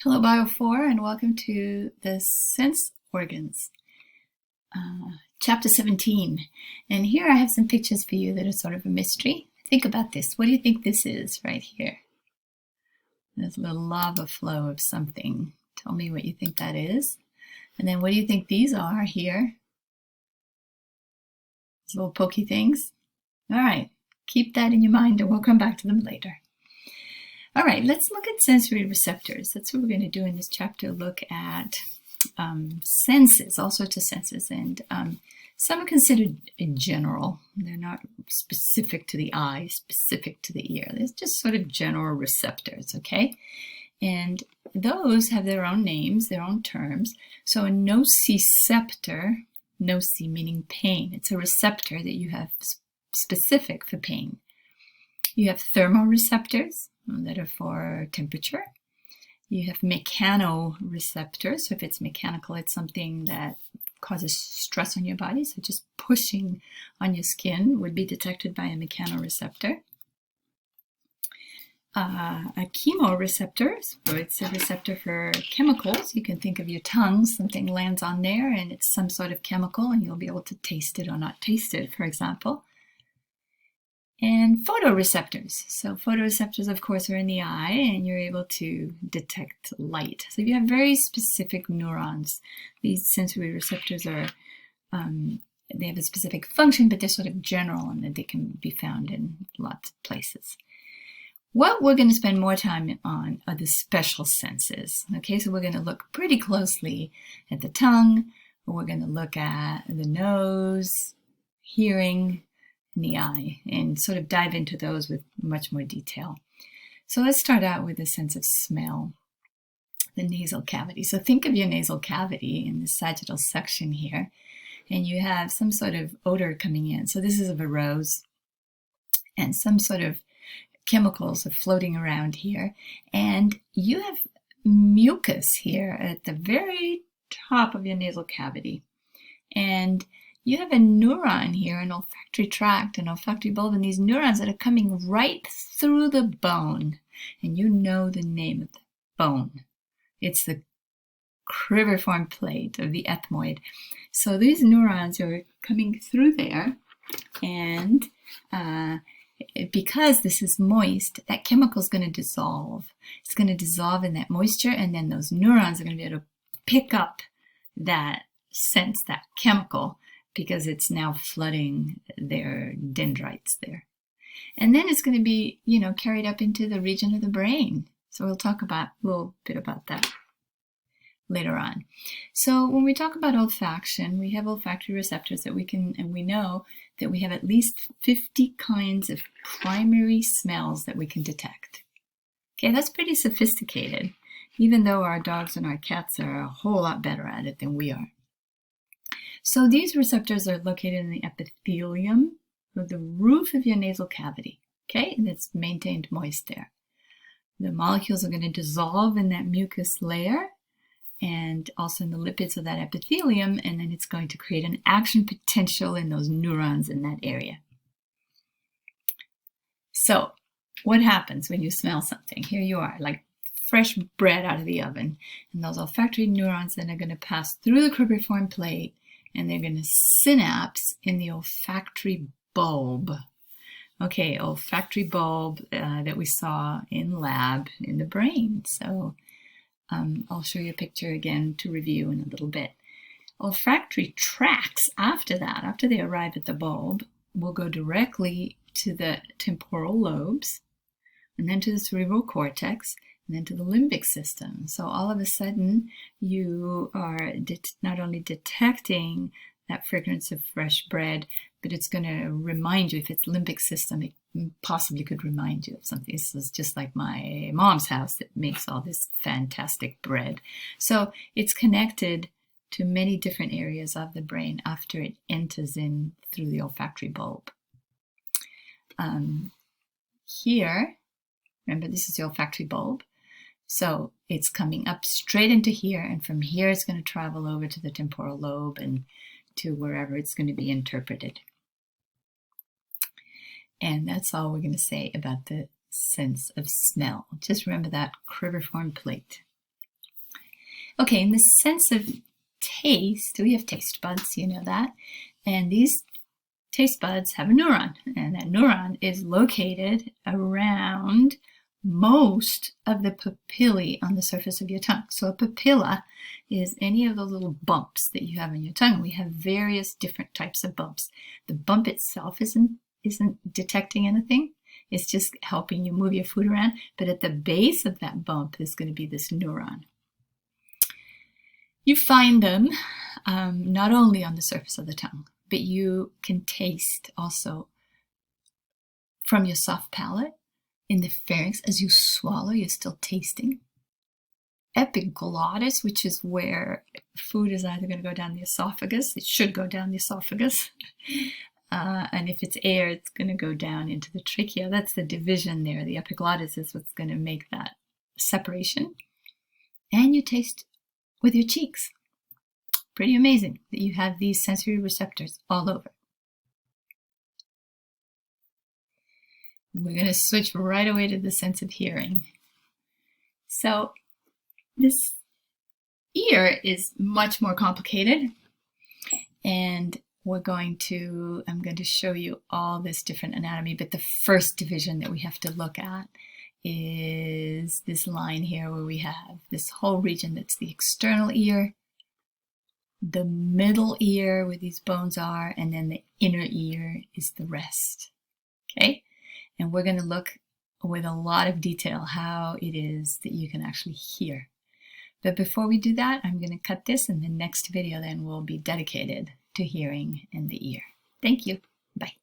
Hello, Bio 4, and welcome to the Sense Organs, Chapter 17. And here I have some pictures for you that are sort of a mystery. Think about this. What do you think this is right here? There's a little lava flow of something. Tell me what you think that is. And then what do you think these are here? These little pokey things. All right, keep that in your mind and we'll come back to them later. All right, let's look at sensory receptors. That's what we're going to do in this chapter, look at senses, all sorts of senses. And some are considered in general. They're not specific to the eye, specific to the ear. They're just sort of general receptors, okay? And those have their own names, their own terms. So a nociceptor, noci meaning pain, it's a receptor that you have specific for pain. You have thermoreceptors that are for temperature. You have mechanoreceptors. So if it's mechanical, it's something that causes stress on your body. So just pushing on your skin would be detected by a mechanoreceptor. A chemoreceptor, so it's a receptor for chemicals. You can think of your tongue, something lands on there and it's some sort of chemical and you'll be able to taste it or not taste it, for example. And photoreceptors. So photoreceptors, of course, are in the eye and you're able to detect light. So you have very specific neurons. These sensory receptors are, they have a specific function, but they're sort of general and they can be found in lots of places. What we're going to spend more time on are the special senses. Okay, so we're going to look pretty closely at the tongue. We're going to look at the nose, hearing, and the eye, and sort of dive into those with much more detail. So let's start out with the sense of smell, the nasal cavity. So think of your nasal cavity in the sagittal section here, and you have some sort of odor coming in. So this is of a rose, and some sort of chemicals are floating around here, and you have mucus here at the very top of your nasal cavity, and you have a neuron here, an olfactory tract, an olfactory bulb, and these neurons that are coming right through the bone, and you know the name of the bone. It's the cribriform plate of the ethmoid. So these neurons are coming through there, and because this is moist, that chemical is going to dissolve. It's going to dissolve in that moisture, and then those neurons are going to be able to pick up that sense, that chemical, because it's now flooding their dendrites there. And then it's going to be, carried up into the region of the brain. So we'll talk about a little bit about that later on. So when we talk about olfaction, we have olfactory receptors that and we know that we have at least 50 kinds of primary smells that we can detect. Okay, that's pretty sophisticated, even though our dogs and our cats are a whole lot better at it than we are. So these receptors are located in the epithelium of the roof of your nasal cavity, okay? And it's maintained moist there. The molecules are going to dissolve in that mucus layer and also in the lipids of that epithelium, and then it's going to create an action potential in those neurons in that area. So what happens when you smell something? Here you are, like fresh bread out of the oven, and those olfactory neurons then are going to pass through the cribriform plate, and they're going to synapse in the olfactory bulb. Okay, olfactory bulb that we saw in lab in the brain. So I'll show you a picture again to review in a little bit. Olfactory tracts after that, after they arrive at the bulb, will go directly to the temporal lobes, and then to the cerebral cortex, and then to the limbic system. So all of a sudden, you are not only detecting that fragrance of fresh bread, but it's going to remind you, if it's limbic system, it possibly could remind you of something. This is just like my mom's house that makes all this fantastic bread. So it's connected to many different areas of the brain after it enters in through the olfactory bulb. Here, remember this is the olfactory bulb. So it's coming up straight into here, and from here it's going to travel over to the temporal lobe and to wherever it's going to be interpreted. And that's all we're going to say about the sense of smell. Just remember that cribriform plate. Okay, in the sense of taste, we have taste buds, you know that, and these taste buds have a neuron, and that neuron is located around most of the papillae on the surface of your tongue. So a papilla is any of the little bumps that you have in your tongue. We have various different types of bumps. The bump itself isn't detecting anything. It's just helping you move your food around. But at the base of that bump is going to be this neuron. You find them not only on the surface of the tongue, but you can taste also from your soft palate. In the pharynx, as you swallow, you're still tasting. Epiglottis, which is where food is either going to go down the esophagus. It should go down the esophagus. And if it's air, it's going to go down into the trachea. That's the division there. The epiglottis is what's going to make that separation. And you taste with your cheeks. Pretty amazing that you have these sensory receptors all over. We're going to switch right away to the sense of hearing. So this ear is much more complicated, and I'm going to show you all this different anatomy, but the first division that we have to look at is this line here where we have this whole region that's the external ear, the middle ear where these bones are, and then the inner ear is the rest. Okay? And we're going to look with a lot of detail how it is that you can actually hear. But before we do that, I'm going to cut this, and the next video then will be dedicated to hearing in the ear. Thank you. Bye.